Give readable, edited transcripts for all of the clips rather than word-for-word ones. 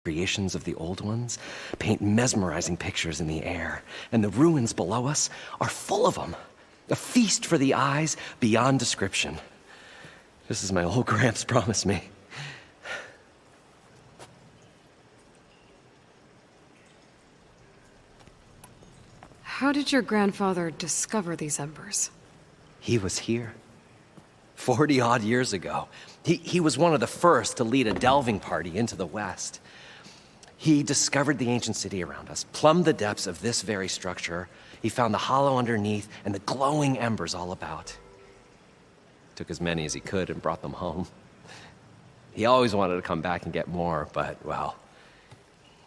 creations of the old ones paint mesmerizing pictures in the air, and the ruins below us are full of them. A feast for the eyes beyond description. Just as my old Gramps promised me. How did your grandfather discover these embers? He was here 40-odd years ago. He was one of the first to lead a delving party into the West. He discovered the ancient city around us, plumbed the depths of this very structure. He found the hollow underneath and the glowing embers all about. Took as many as he could and brought them home. He always wanted to come back and get more, but, well,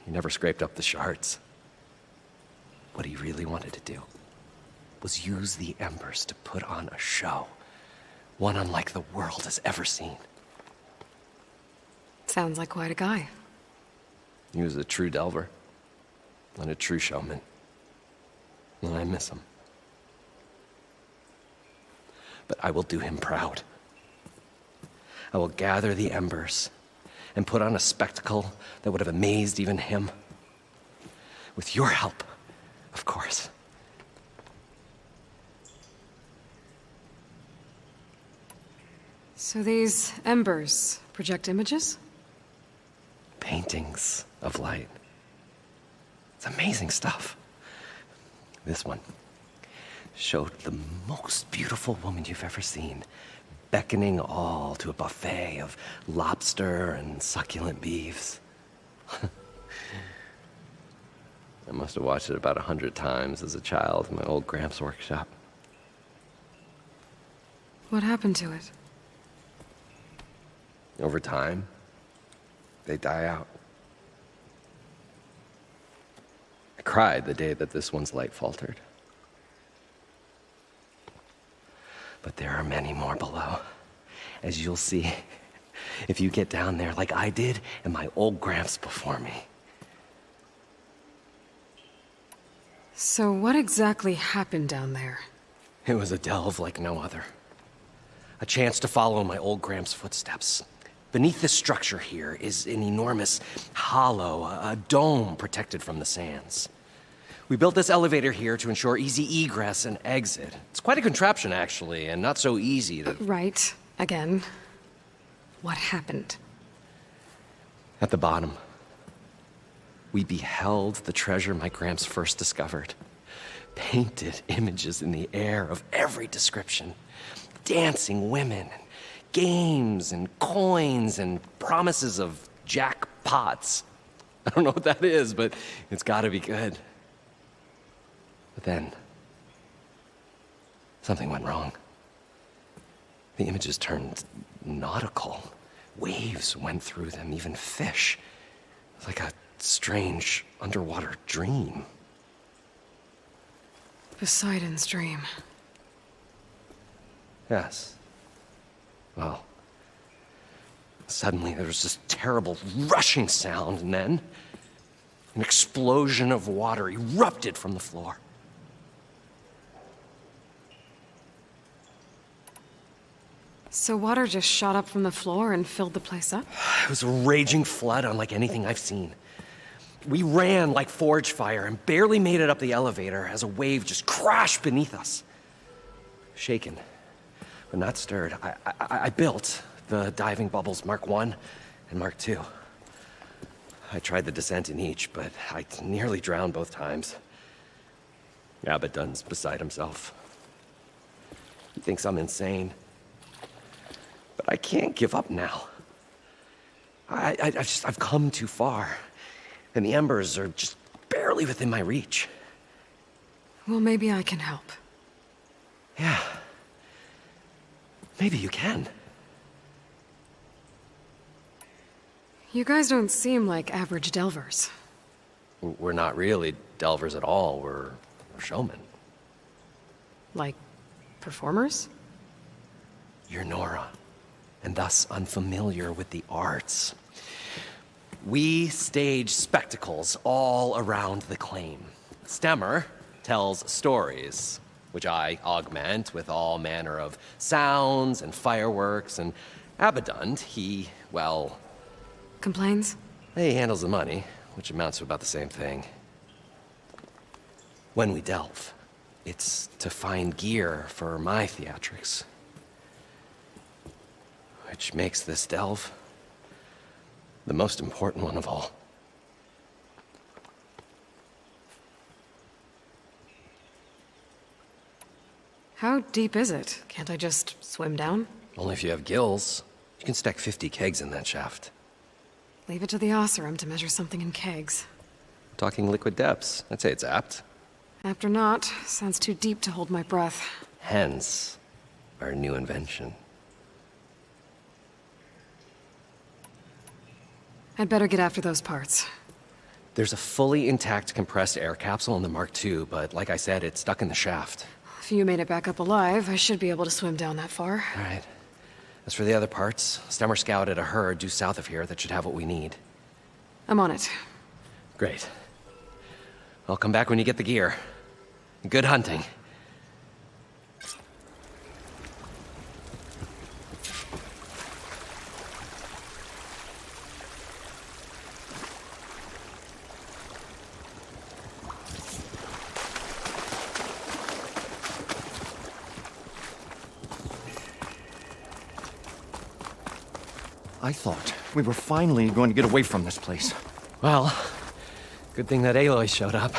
he never scraped up the shards. What he really wanted to do was use the embers to put on a show, one unlike the world has ever seen. Sounds like quite a guy. He was a true delver and a true showman, and I miss him. But I will do him proud. I will gather the embers and put on a spectacle that would have amazed even him. With your help, of course. So these embers project images? Paintings of light. It's amazing stuff. This one showed the most beautiful woman you've ever seen, beckoning all to a buffet of lobster and succulent beefs. I must have watched it about 100 times as a child in my old Gramps' workshop. What happened to it? Over time, they die out. I cried the day that this one's light faltered. But there are many more below, as you'll see if you get down there like I did and my old Gramps before me. So what exactly happened down there? It was a delve like no other. A chance to follow my old Gramps' footsteps. Beneath this structure here is an enormous hollow, a dome protected from the sands. We built this elevator here to ensure easy egress and exit. It's quite a contraption, actually, and not so easy to... Right. Again. What happened? At the bottom, we beheld the treasure my Gramps first discovered. Painted images in the air of every description. Dancing women, games and coins and promises of jackpots. I don't know what that is, but it's gotta be good. But then, something went wrong. The images turned nautical. Waves went through them, even fish. It was like a strange underwater dream. Poseidon's dream. Yes. Well, suddenly there was this terrible rushing sound, and then an explosion of water erupted from the floor. So water just shot up from the floor and filled the place up? It was a raging flood unlike anything I've seen. We ran like forge fire and barely made it up the elevator as a wave just crashed beneath us. Shaken, but not stirred, I built the diving bubbles Mark I and Mark II. I tried the descent in each, but I nearly drowned both times. Abaddon's beside himself. He thinks I'm insane. But I can't give up now. I've come too far, and the embers are just barely within my reach. Well, maybe I can help. Yeah. Maybe you can. You guys don't seem like average delvers. We're not really delvers at all. We're showmen. Like, performers? You're Nora, and thus unfamiliar with the arts. We stage spectacles all around the claim. Stemmer tells stories, which I augment with all manner of sounds and fireworks, and Abaddon, he, well... Complains? He handles the money, which amounts to about the same thing. When we delve, it's to find gear for my theatrics. Which makes this delve the most important one of all. How deep is it? Can't I just swim down? Only if you have gills. You can stack 50 kegs in that shaft. Leave it to the Oseram to measure something in kegs. Talking liquid depths, I'd say it's apt. Apt or not, sounds too deep to hold my breath. Hence, our new invention. I'd better get after those parts. There's a fully intact compressed air capsule in the Mark II, but like I said, it's stuck in the shaft. If you made it back up alive, I should be able to swim down that far. All right. As for the other parts, Stemmer scouted a herd due south of here that should have what we need. I'm on it. Great. I'll come back when you get the gear. Good hunting. I thought we were finally going to get away from this place. Well, good thing that Aloy showed up.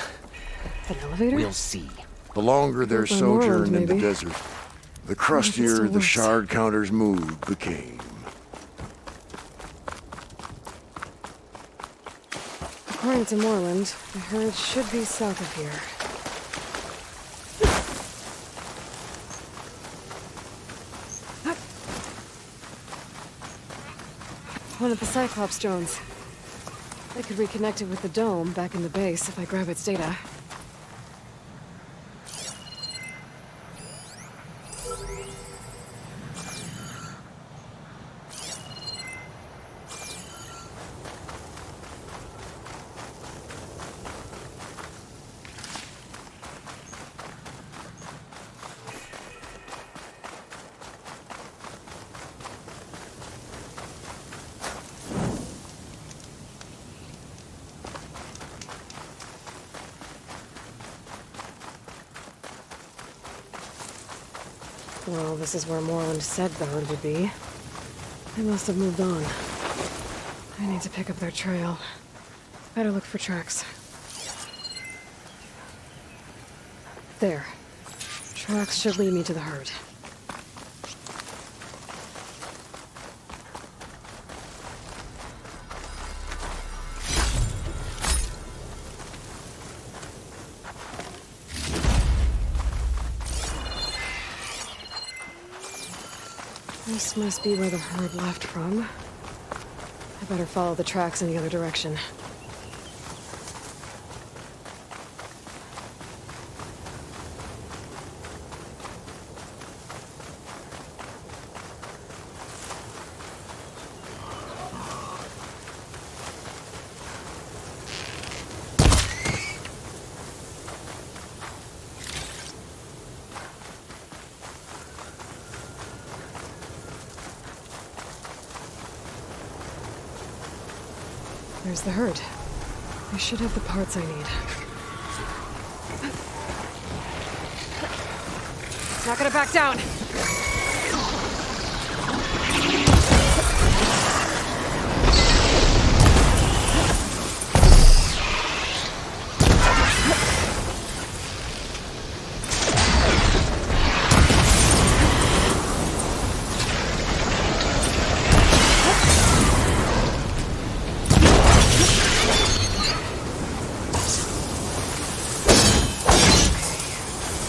An elevator? We'll see. The longer their Built by Morland, sojourn in the maybe. desert, the still crustier the works. shard counter's mood became. According to Morland, the herd should be south of here. One of the Cyclops drones. I could reconnect it with the dome back in the base if I grab its data. Well, this is where Morland said the herd would be. They must have moved on. I need to pick up their trail. Better look for tracks. There. Tracks should lead me to the herd. This must be where the herd left from. I better follow the tracks in the other direction. There's the herd. I should have the parts I need. Not gonna back down!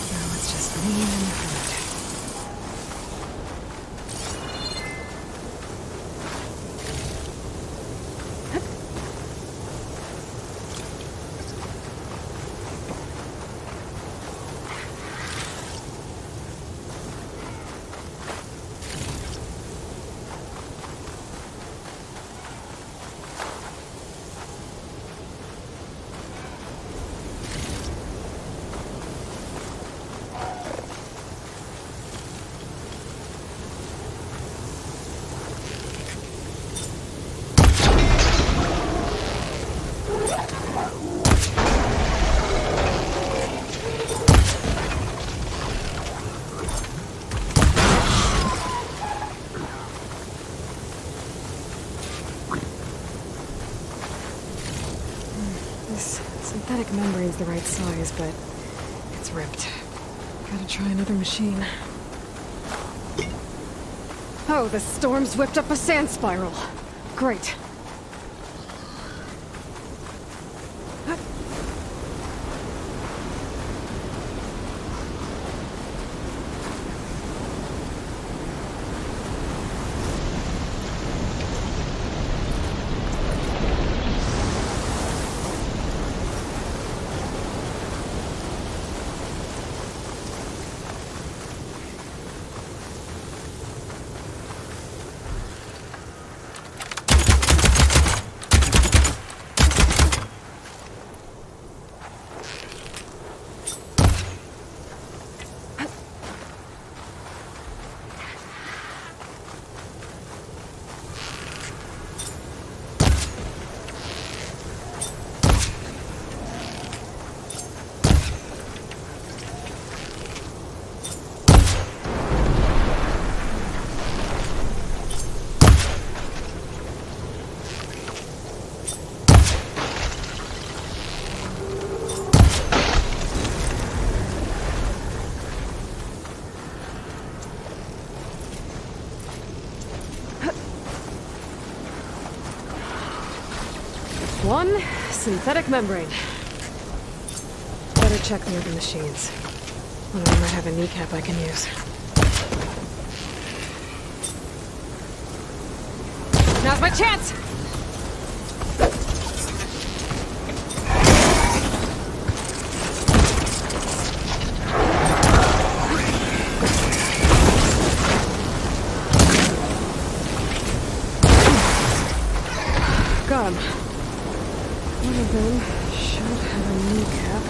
Now it's just me and the herd. synthetic membrane's the right size, but it's ripped. Gotta try another machine. Oh, the storm's whipped up a sand spiral. Great. One synthetic membrane. Better check the other machines. One of them might have a kneecap I can use. Now's my chance! Got him. One of them should have a kneecap.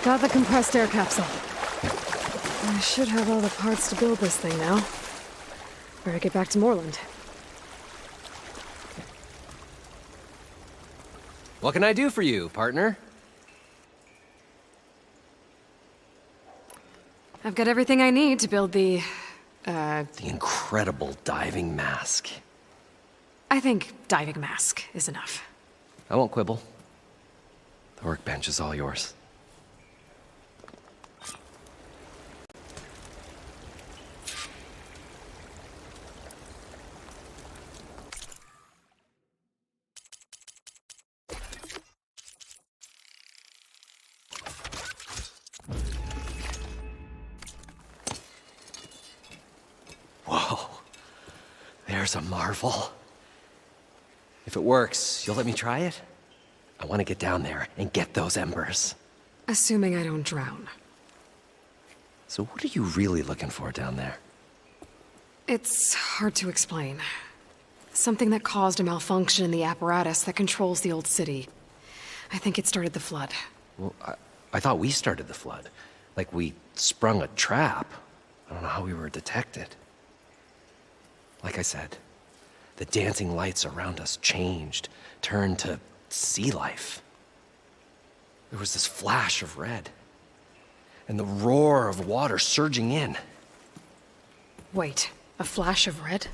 Got the compressed air capsule. I should have all the parts to build this thing now. Better get back to Moreland. What can I do for you, partner? I've got everything I need to build the incredible diving mask. I think diving mask is enough. I won't quibble. The workbench is all yours. Whoa. There's a marvel. If it works, you'll let me try it? I want to get down there and get those embers. Assuming I don't drown. So what are you really looking for down there? It's hard to explain. Something that caused a malfunction in the apparatus that controls the old city. I think it started the flood. Well, I thought we started the flood. Like we sprung a trap. I don't know how we were detected. Like I said, the dancing lights around us changed, turned to sea life. There was this flash of red, and the roar of water surging in. Wait, a flash of red?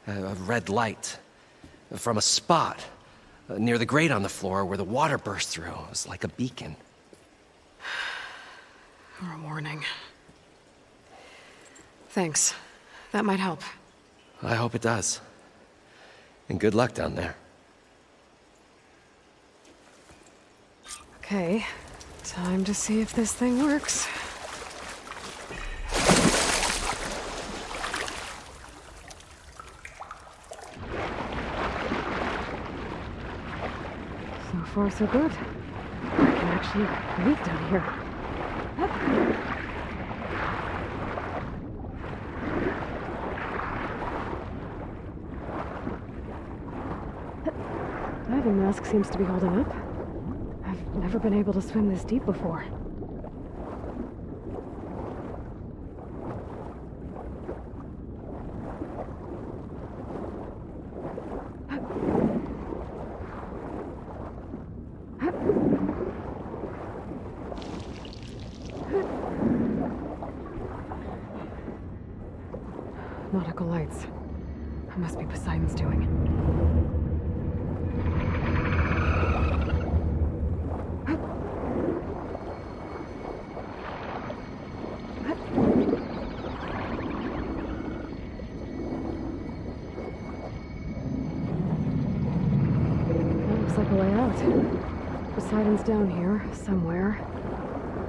A red light from a spot near the grate on the floor where the water burst through. It was like a beacon. Or a warning. Thanks. That might help. I hope it does. And good luck down there. Okay, time to see if this thing works. So far, so good. I can actually breathe down here. Diving mask seems to be holding up. I've never been able to swim this deep before. Nautical lights. That must be Poseidon's doing. Looks like a way out. Poseidon's down here, somewhere.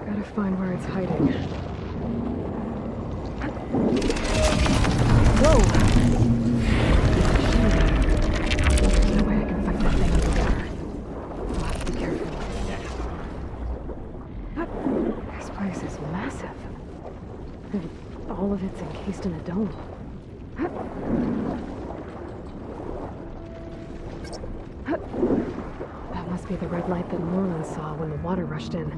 Gotta find where it's hiding. Whoa! There's no way I can fight that thing underwater. I'll have to be careful. This place is massive. And all of it's encased in a dome. That must be the red light that Moreland saw when the water rushed in.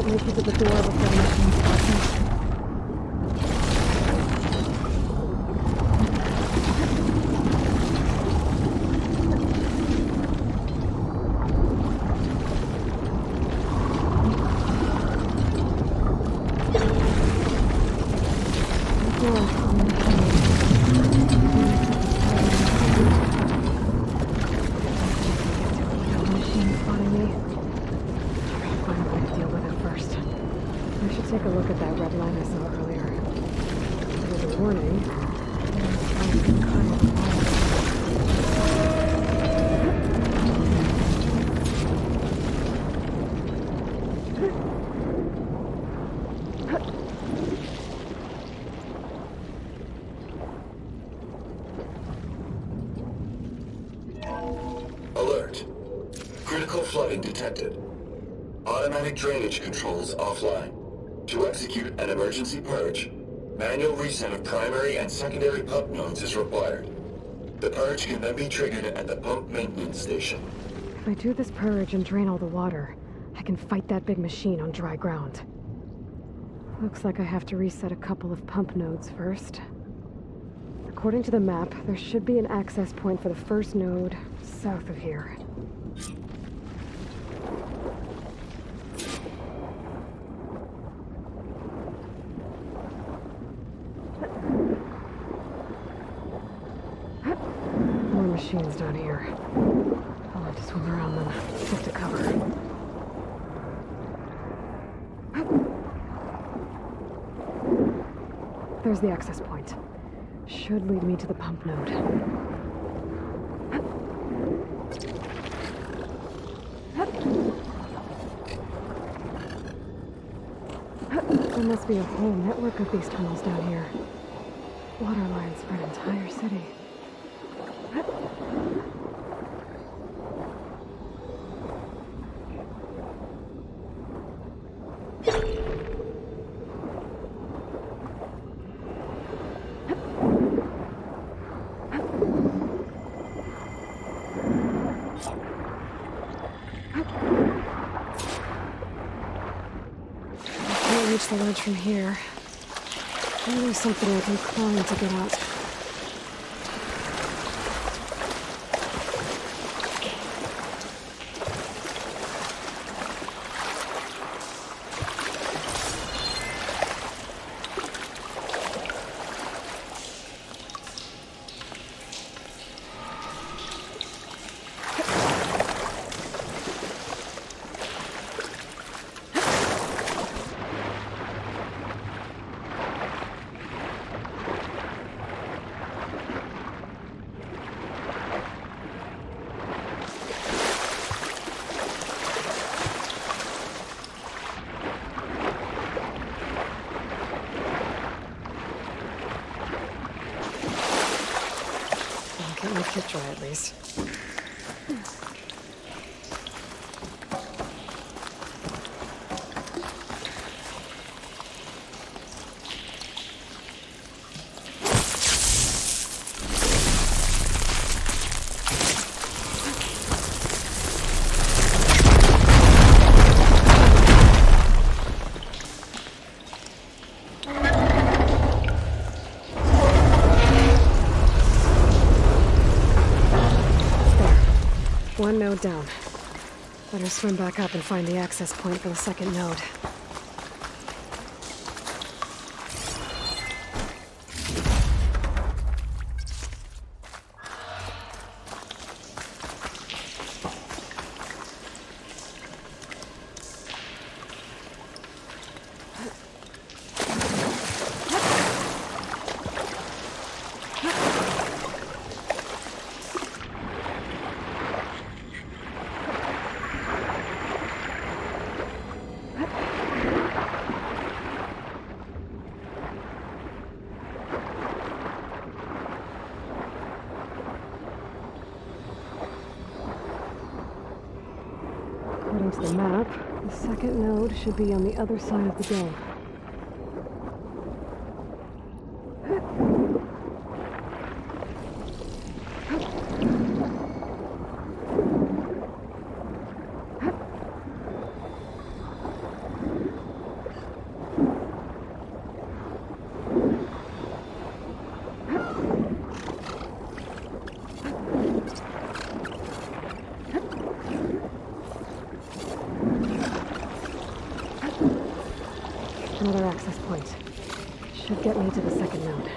Make it to the door before the machine starts. Take a look at that red line I saw earlier. It was a warning. Alert. Critical flooding detected. Automatic drainage controls offline. To execute an emergency purge, Manual reset of primary and secondary pump nodes is required. The purge can then be triggered at the pump maintenance station. If I do this purge and drain all the water, I can fight that big machine on dry ground. Looks like I have to reset a couple of pump nodes first. According to the map, there should be an access point for the first node south of here. More machines down here. I'll have to swim around them, get to cover. There's the access point. Should lead me to the pump node. There must be a whole network of these tunnels down here. Water lines for an entire city. Reach the ledge from here. Maybe there's something I can climb to get out. Get my kit dry at least. One node down. Better swim back up and find the access point for the second node. According to the map, the second node should be on the other side of the dome. Another access point. Should get me to the second node.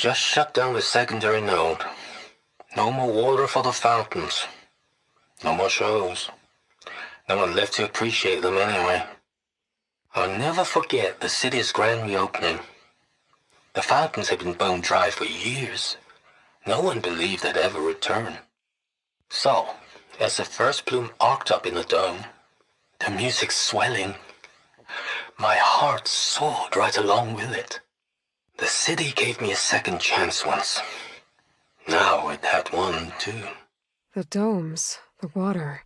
just shut down the secondary node. No more water for the fountains. No more shows. No one left to appreciate them anyway. I'll never forget the city's grand reopening. The fountains had been bone dry for years. No one believed they'd ever return. So, as the first plume arced up in the dome, the music swelling, my heart soared right along with it. The city gave me a second chance once. Now it had one, too. The domes, the water.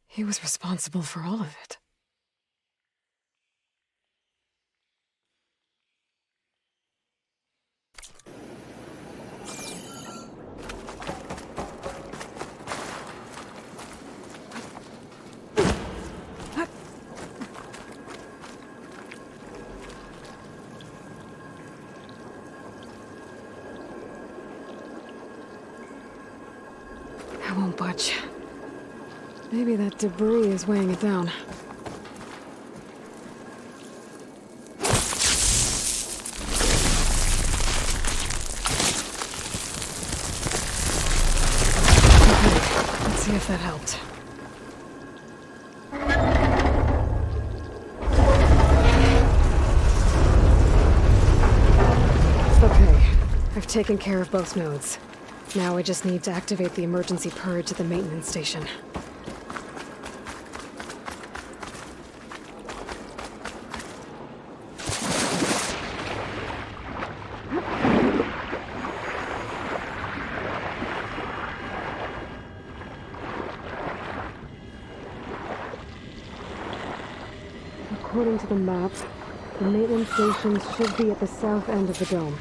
He was responsible for all of it. I won't budge. Maybe that debris is weighing it down. Okay, let's see if that helped. Okay, I've taken care of both nodes. Now I just need to activate the emergency purge at the maintenance station. According to the map, the maintenance station should be at the south end of the dome.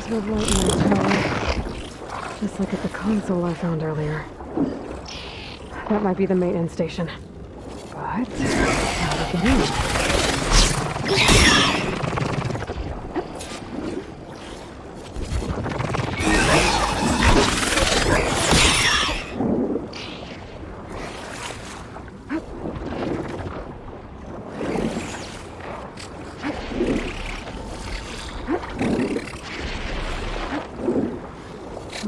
There's red light in the tower, just like at the console I found earlier. That might be the maintenance station. But how to get in?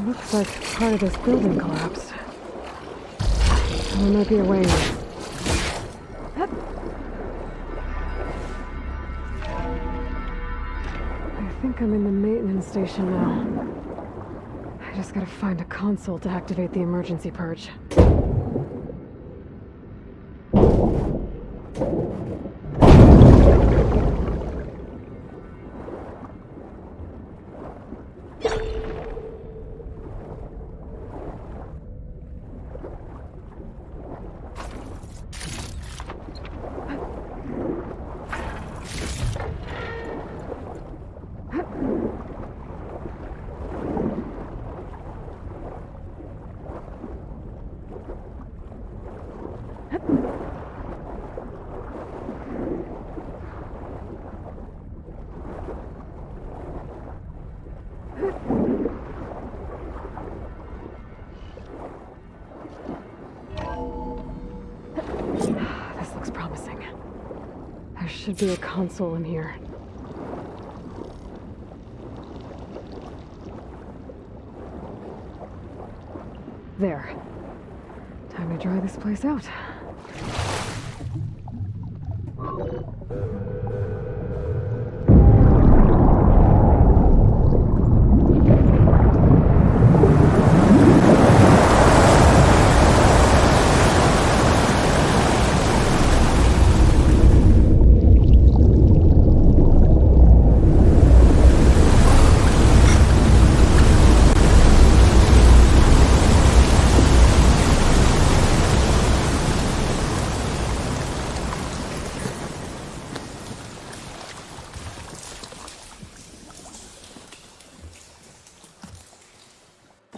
Looks like part of this building collapsed. There might be a way in. I think I'm in the maintenance station now. I just gotta find a console to activate the emergency purge. Should be a console in here. There. Time to dry this place out.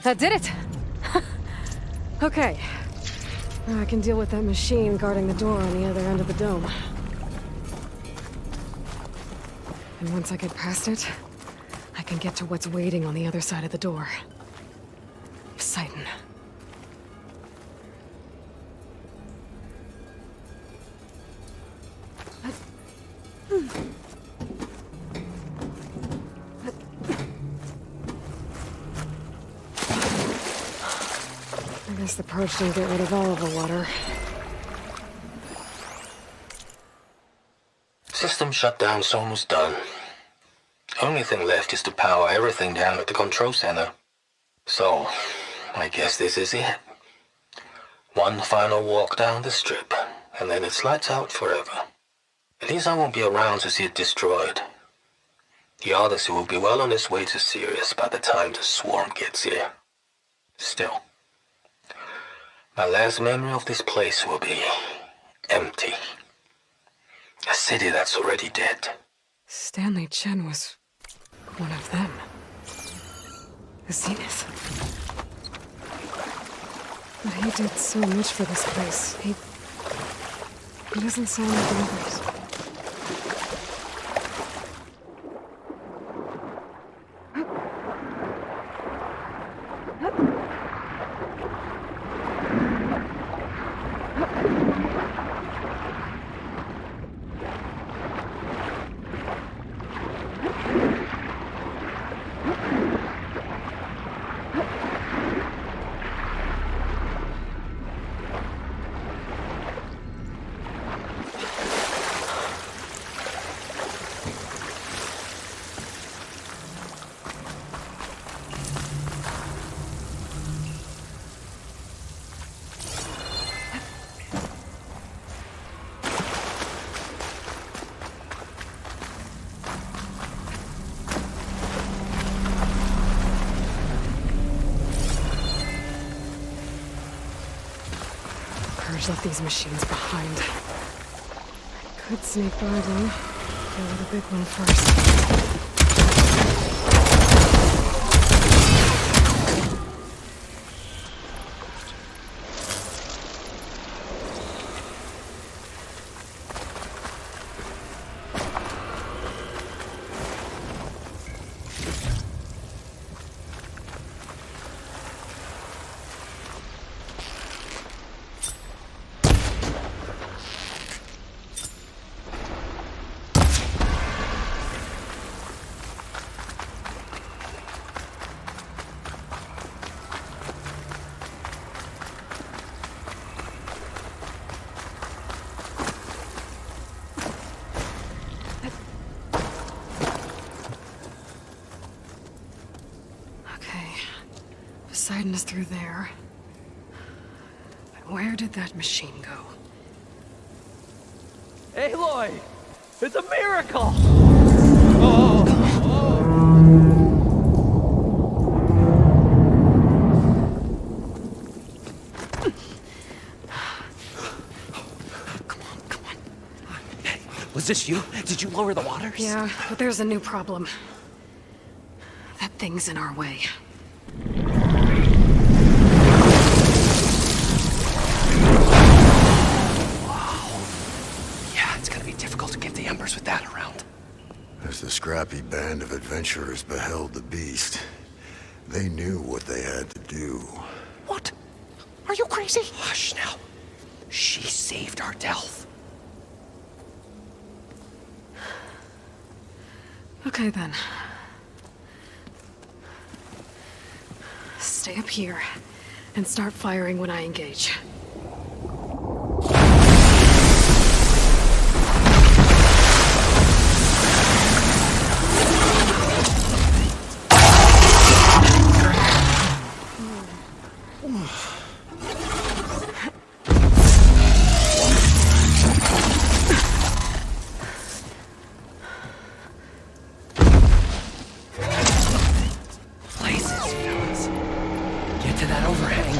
That did it! Okay. Now I can deal with that machine guarding the door on the other end of the dome. And once I get past it, I can get to what's waiting on the other side of the door. Poseidon. I guess the purge didn't get rid of all of the water. System shutdown's almost done. Only thing left is to power everything down at the control center. So, I guess this is it. One final walk down the strip, and then it's lights out forever. At least I won't be around to see it destroyed. The Odyssey will be well on its way to Sirius by the time the swarm gets here. Still, my last memory of this place will be empty. A city that's already dead. Stanley Chen was one of them. The Zenith. But he did so much for this place. He doesn't sound like the others. Left these machines behind. I could sneak by them. Go with the big one first. Poseidon is through there. But where did that machine go? Aloy! It's a miracle! Come on. Hey, was this you? Did you lower the waters? Yeah, but there's a new problem. That thing's in our way. With that around. As the scrappy band of adventurers beheld the beast, they knew what they had to do. What? Are you crazy? Hush now. She saved our Delph. Okay then. Stay up here and start firing when I engage. Places, fellas. Get to that overhang.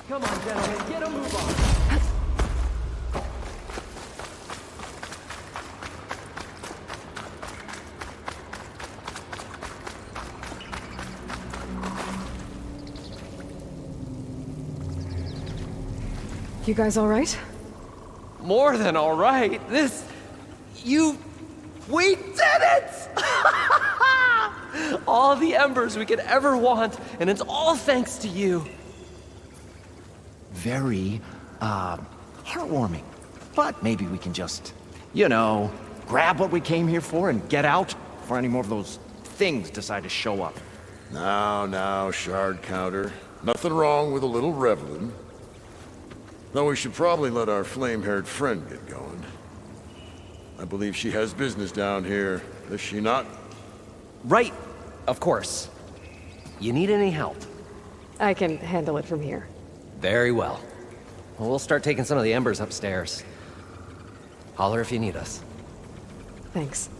Come on, gentlemen, get a move on. You guys all right? More than all right. We did it! All the embers we could ever want, and it's all thanks to you. Very, heartwarming. But maybe we can just, you know, grab what we came here for and get out before any more of those things decide to show up. Now, shard counter. Nothing wrong with a little reveling. Though we should probably let our flame-haired friend get going. I believe she has business down here, does she not? Right, of course. You need any help? I can handle it from here. Very well. Well, we'll start taking some of the embers upstairs. Holler if you need us. Thanks.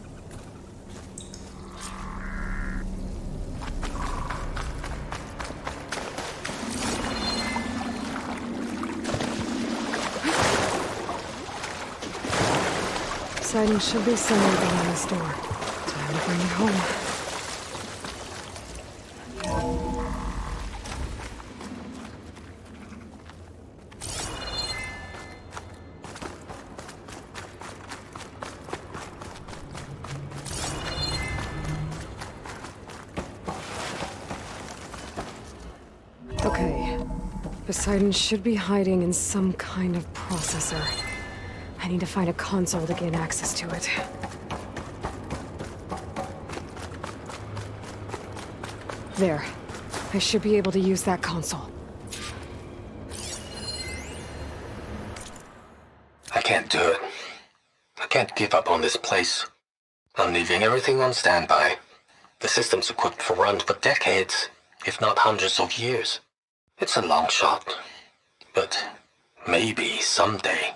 Siding should be somewhere behind this door. Time to bring it home. Okay. Poseidon should be hiding in some kind of processor. I need to find a console to gain access to it. There. I should be able to use that console. I can't do it. I can't give up on this place. I'm leaving everything on standby. The system's equipped for runs for decades, if not hundreds of years. It's a long shot. But maybe someday,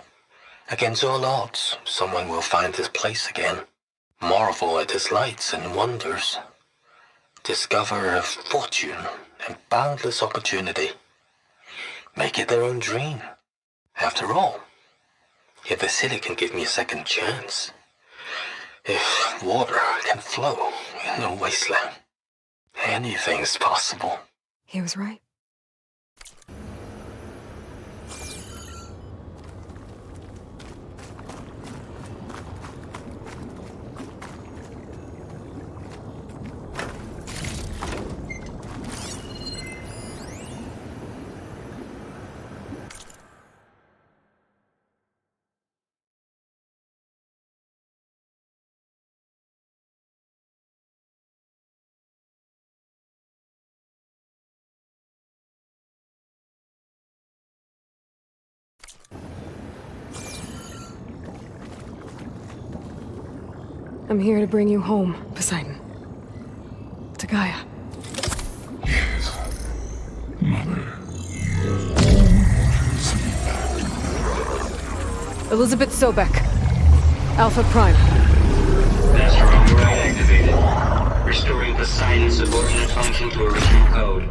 against all odds, someone will find this place again. Marvel at its lights and wonders. Discover a fortune and boundless opportunity. Make it their own dream. After all, if the city can give me a second chance, if water can flow in a wasteland, anything's possible. He was right. I'm here to bring you home, Poseidon. To Gaia. Elizabeth Sobek. Alpha Prime. Master override activated. Restoring Poseidon's subordinate function to original code.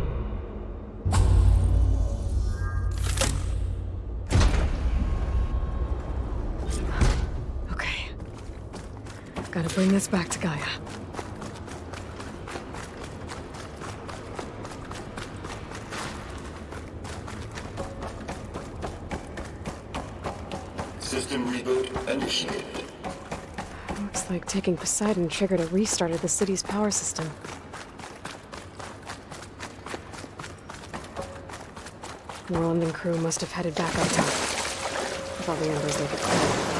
Okay. Gotta bring this back to Gaia. System reboot initiated. Looks like taking Poseidon triggered a restart of the city's power system. Moreland and crew must have headed back uptown. With all the embers they could find.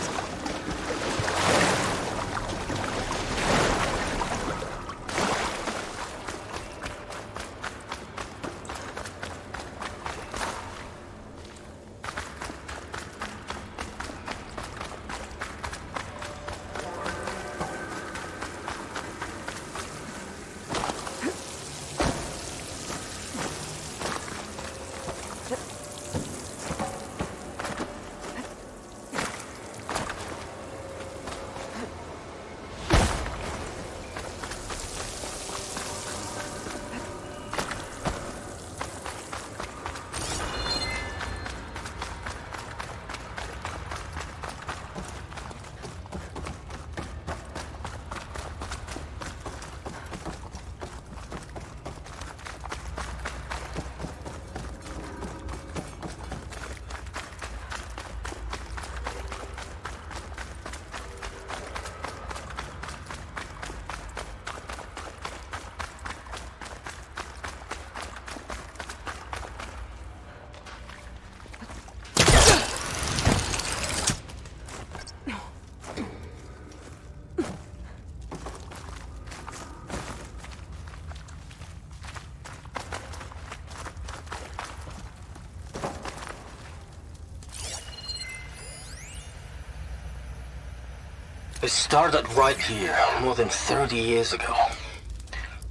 It started right here, more than 30 years ago.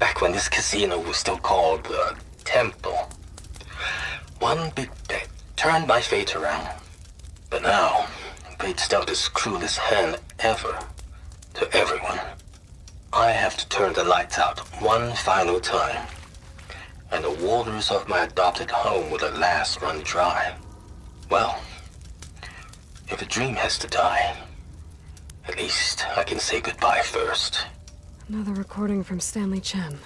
Back when this casino was still called the Temple. One big bet turned my fate around. But now, fate's dealt its cruelest hand ever to everyone. I have to turn the lights out one final time. And the waters of my adopted home will at last run dry. Well, if a dream has to die, at least I can say goodbye first. Another recording from Stanley Chen.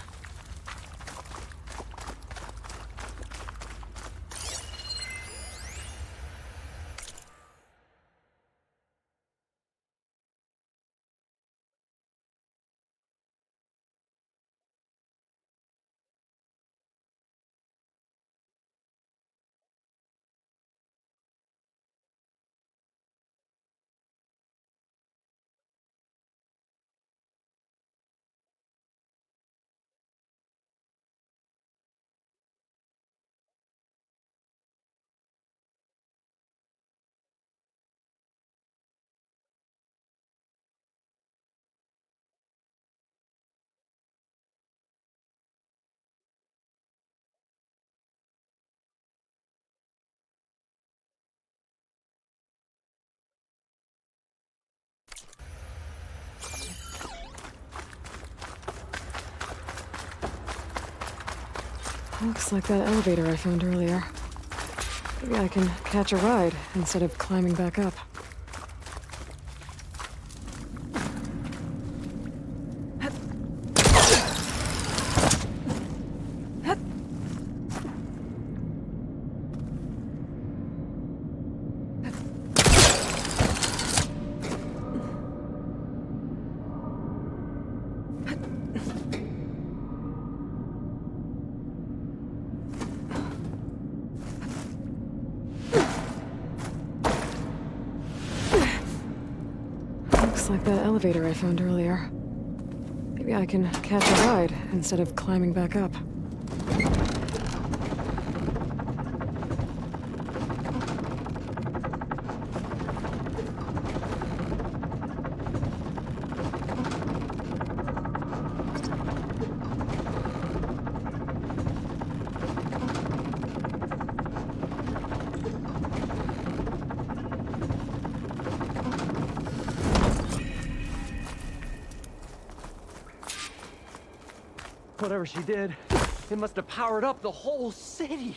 Looks like that elevator I found earlier. Maybe I can catch a ride instead of climbing back up. Looks like that elevator I found earlier. Maybe I can catch a ride instead of climbing back up. Whatever she did, it must have powered up the whole city.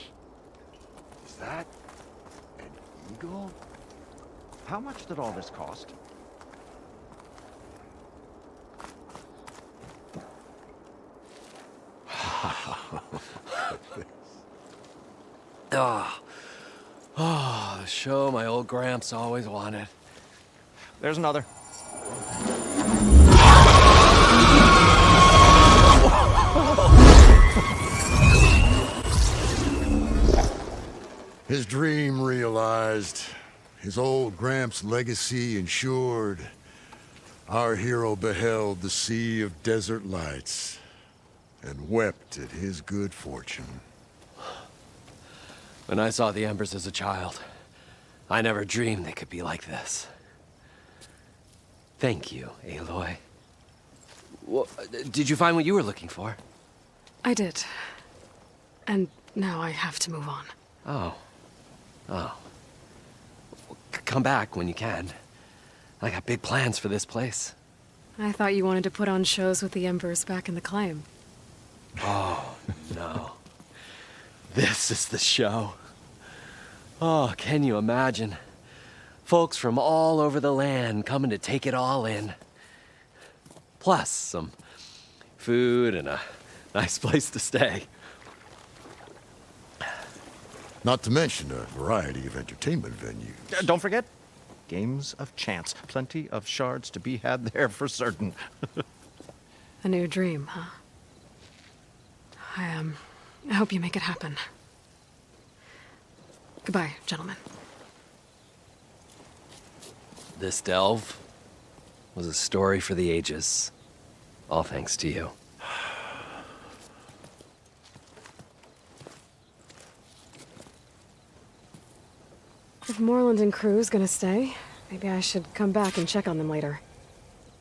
Is that an eagle? How much did all this cost? The show my old Gramps always wanted. There's another. His dream realized. His old Gramps' legacy ensured. Our hero beheld the sea of desert lights and wept at his good fortune. When I saw the embers as a child, I never dreamed they could be like this. Thank you, Aloy. Well, did you find what you were looking for? I did. And now I have to move on. Oh. Well, come back when you can. I got big plans for this place. I thought you wanted to put on shows with the Embers back in the claim. Oh, no. This is the show. Oh, can you imagine? Folks from all over the land coming to take it all in. Plus some food and a nice place to stay. Not to mention a variety of entertainment venues. Don't forget, games of chance. Plenty of shards to be had there for certain. A new dream, huh? I hope you make it happen. Goodbye, gentlemen. This delve was a story for the ages. All thanks to you. If Moreland and crew's gonna stay, maybe I should come back and check on them later.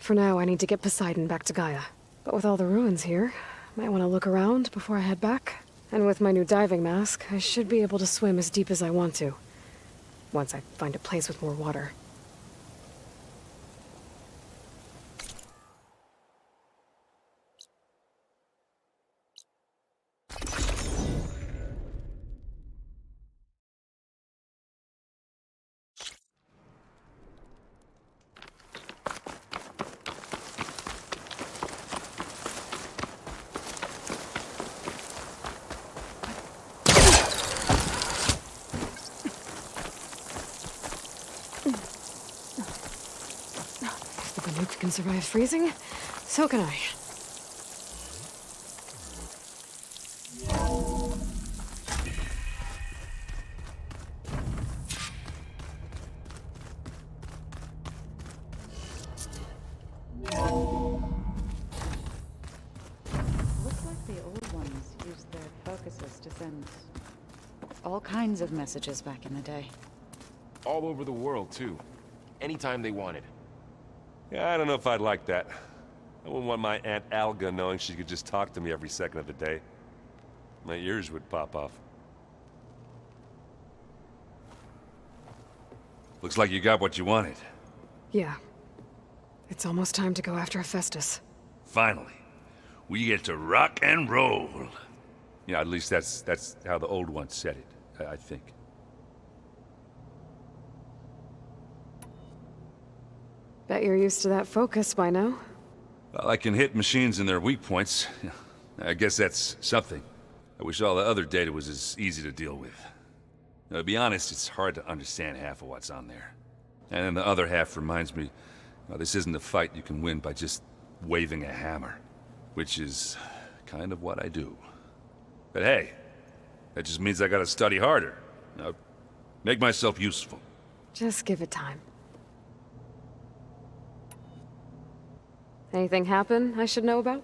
For now, I need to get Poseidon back to Gaia. But with all the ruins here, might want to look around before I head back. And with my new diving mask, I should be able to swim as deep as I want to. Once I find a place with more water. If the nuke can survive freezing, so can I. Looks like the old ones used their focuses to send all kinds of messages back in the day. All over the world, too. Anytime they wanted. Yeah, I don't know if I'd like that. I wouldn't want my Aunt Alga knowing she could just talk to me every second of the day. My ears would pop off. Looks like you got what you wanted. Yeah. It's almost time to go after Hephaestus. Finally. We get to rock and roll. Yeah, at least that's how the old ones said it, I think. Bet you're used to that focus by now. Well, I can hit machines in their weak points. I guess that's something. I wish all the other data was as easy to deal with. Now, to be honest, it's hard to understand half of what's on there. And then the other half reminds me, well, this isn't a fight you can win by just waving a hammer. Which is kind of what I do. But hey, that just means I gotta study harder. Now, make myself useful. Just give it time. Anything happen I should know about?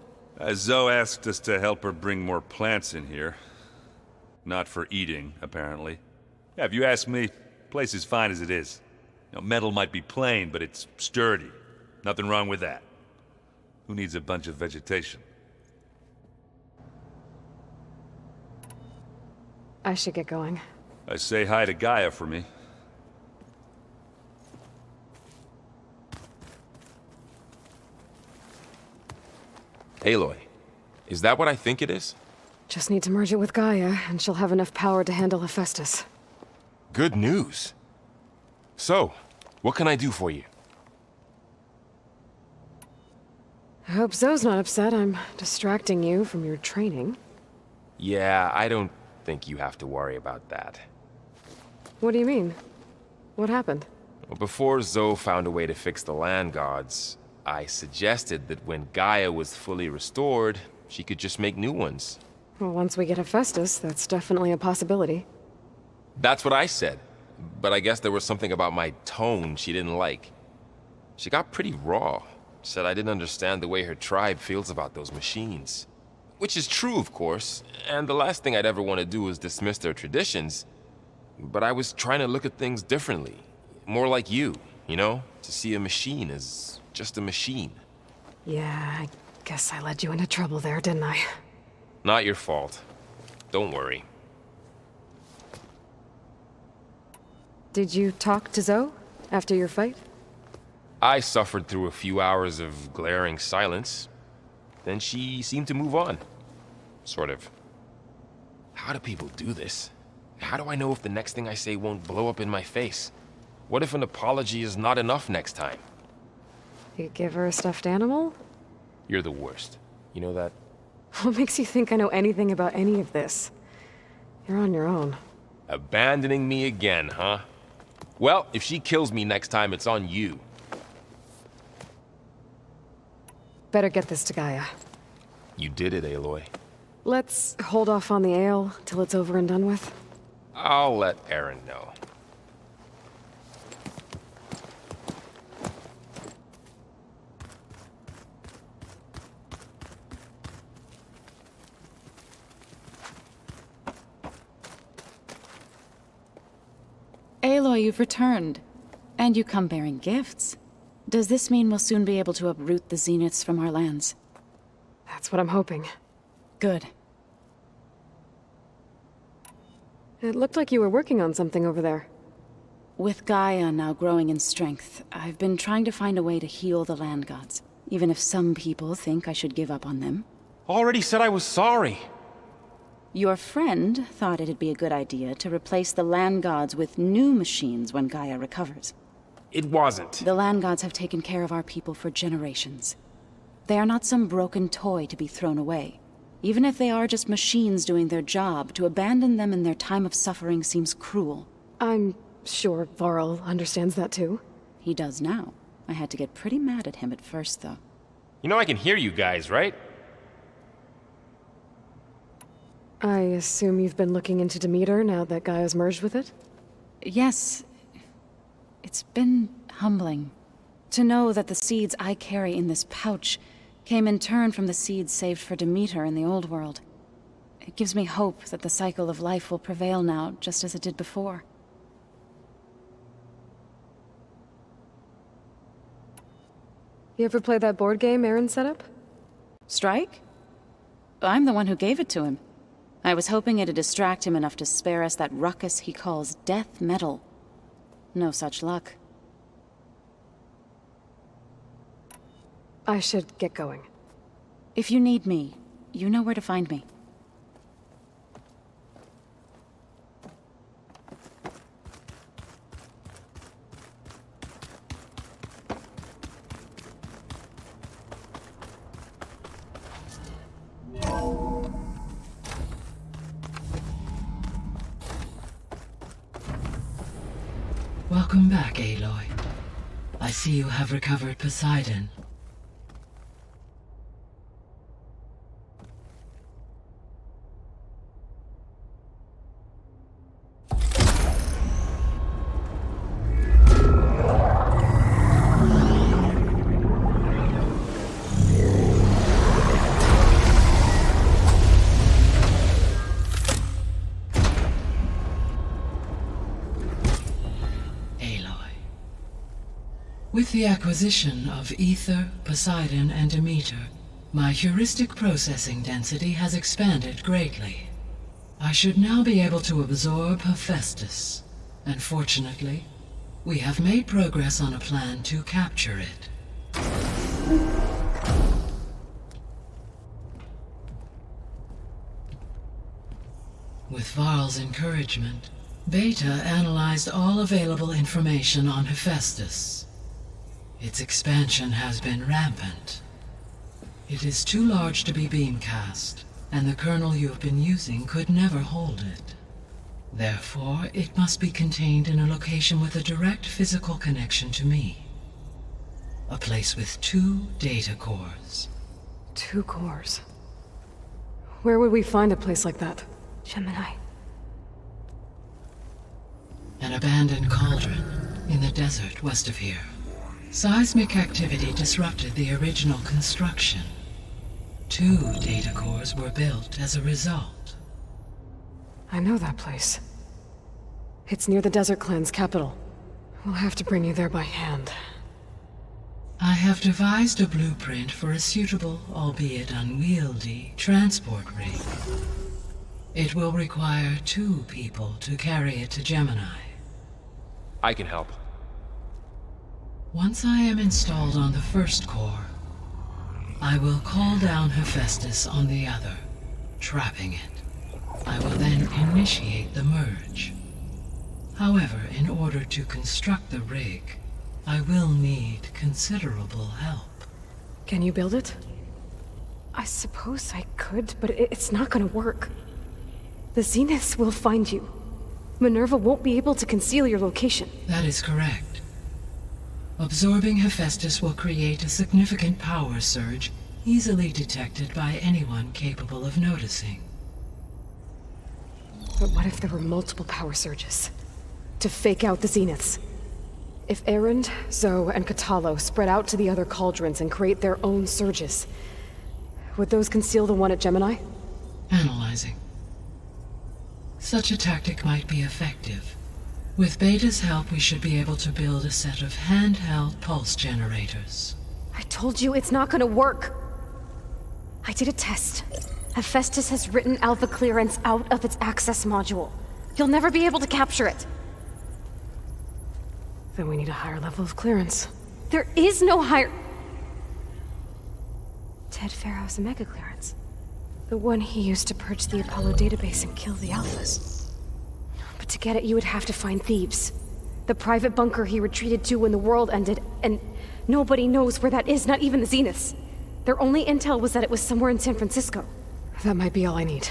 Zoe asked us to help her bring more plants in here. Not for eating, apparently. Yeah, if you ask me, the place is fine as it is. You know, metal might be plain, but it's sturdy. Nothing wrong with that. Who needs a bunch of vegetation? I should get going. Say hi to Gaia for me. Aloy, Is that what I think it is? Just need to merge it with Gaia, and she'll have enough power to handle Hephaestus. Good news. So, what can I do for you? I hope Zoe's not upset I'm distracting you from your training. Yeah, I don't think you have to worry about that. What do you mean? What happened? Well, before Zoe found a way to fix the land gods, I suggested that when Gaia was fully restored, she could just make new ones. Well, once we get Hephaestus, that's definitely a possibility. That's what I said, but I guess there was something about my tone she didn't like. She got pretty raw, said I didn't understand the way her tribe feels about those machines. Which is true, of course, and the last thing I'd ever want to do is dismiss their traditions. But I was trying to look at things differently. More like you know? To see a machine as just a machine. Yeah, I guess I led you into trouble there, didn't I? Not your fault. Don't worry. Did you talk to Zoe after your fight? I suffered through a few hours of glaring silence. Then she seemed to move on. Sort of. How do people do this? How do I know if the next thing I say won't blow up in my face? What if an apology is not enough next time? You give her a stuffed animal? You're the worst. You know that? What makes you think I know anything about any of this? You're on your own. Abandoning me again, huh? Well, if she kills me next time, it's on you. Better get this to Gaia. You did it, Aloy. Let's hold off on the ale till it's over and done with. I'll let Aaron know. Aloy, you've returned. And you come bearing gifts. Does this mean we'll soon be able to uproot the Zeniths from our lands? That's what I'm hoping. Good. It looked like you were working on something over there. With Gaia now growing in strength, I've been trying to find a way to heal the land gods, even if some people think I should give up on them. Already said I was sorry. Your friend thought it'd be a good idea to replace the land gods with new machines when Gaia recovers. It wasn't. The land gods have taken care of our people for generations. They are not some broken toy to be thrown away. Even if they are just machines doing their job, to abandon them in their time of suffering seems cruel. I'm sure Varl understands that too. He does now. I had to get pretty mad at him at first, though. You know I can hear you guys, right? I assume you've been looking into Demeter now that Gaia's merged with it? Yes. It's been humbling. To know that the seeds I carry in this pouch came in turn from the seeds saved for Demeter in the old world. It gives me hope that the cycle of life will prevail now, just as it did before. You ever play that board game Aaron set up? Strike? I'm the one who gave it to him. I was hoping it'd distract him enough to spare us that ruckus he calls death metal. No such luck. I should get going. If you need me, you know where to find me. Welcome back, Aloy. I see you have recovered Poseidon. With the acquisition of Ether, Poseidon, and Demeter, my heuristic processing density has expanded greatly. I should now be able to absorb Hephaestus, and fortunately, we have made progress on a plan to capture it. With Varl's encouragement, Beta analyzed all available information on Hephaestus. Its expansion has been rampant. It is too large to be beamcast, and the kernel you have been using could never hold it. Therefore, it must be contained in a location with a direct physical connection to me. A place with 2 data cores. 2 cores? Where would we find a place like that? Gemini. An abandoned cauldron in the desert west of here. Seismic activity disrupted the original construction. 2 data cores were built as a result. I know that place. It's near the Desert Clan's capital. We'll have to bring you there by hand. I have devised a blueprint for a suitable, albeit unwieldy, transport rig. It will require 2 people to carry it to Gemini. I can help. Once I am installed on the first core, I will call down Hephaestus on the other, trapping it. I will then initiate the merge. However, in order to construct the rig, I will need considerable help. Can you build it? I suppose I could, but it's not gonna work. The Zeniths will find you. Minerva won't be able to conceal your location. That is correct. Absorbing Hephaestus will create a significant power surge, easily detected by anyone capable of noticing. But what if there were multiple power surges? To fake out the Zeniths? If Erend, Zoe, and Katalo spread out to the other cauldrons and create their own surges, would those conceal the one at Gemini? Analyzing. Such a tactic might be effective. With Beta's help, we should be able to build a set of handheld pulse generators. I told you it's not gonna work! I did a test. Hephaestus has written Alpha clearance out of its access module. You'll never be able to capture it. Then we need a higher level of clearance. There is no higher... Ted Pharaoh's Omega clearance. The one he used to purge the Apollo database and kill the Alphas. But to get it, you would have to find Thebes. The private bunker he retreated to when the world ended, and nobody knows where that is, not even the Zeniths. Their only intel was that it was somewhere in San Francisco. That might be all I need.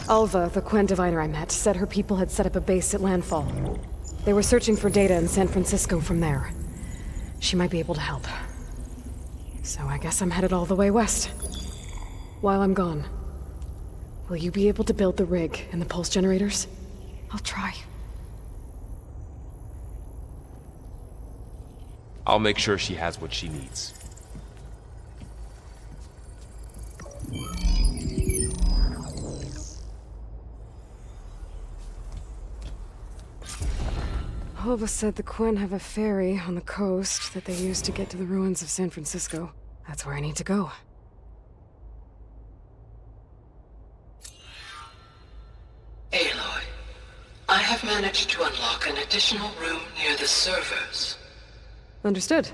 Alva, the Quen diviner I met, said her people had set up a base at landfall. They were searching for data in San Francisco from there. She might be able to help. So I guess I'm headed all the way west. While I'm gone, will you be able to build the rig and the pulse generators? I'll try. I'll make sure she has what she needs. Alva said the Quen have a ferry on the coast that they use to get to the ruins of San Francisco. That's where I need to go. Aloy, I have managed to unlock an additional room near the servers. Understood.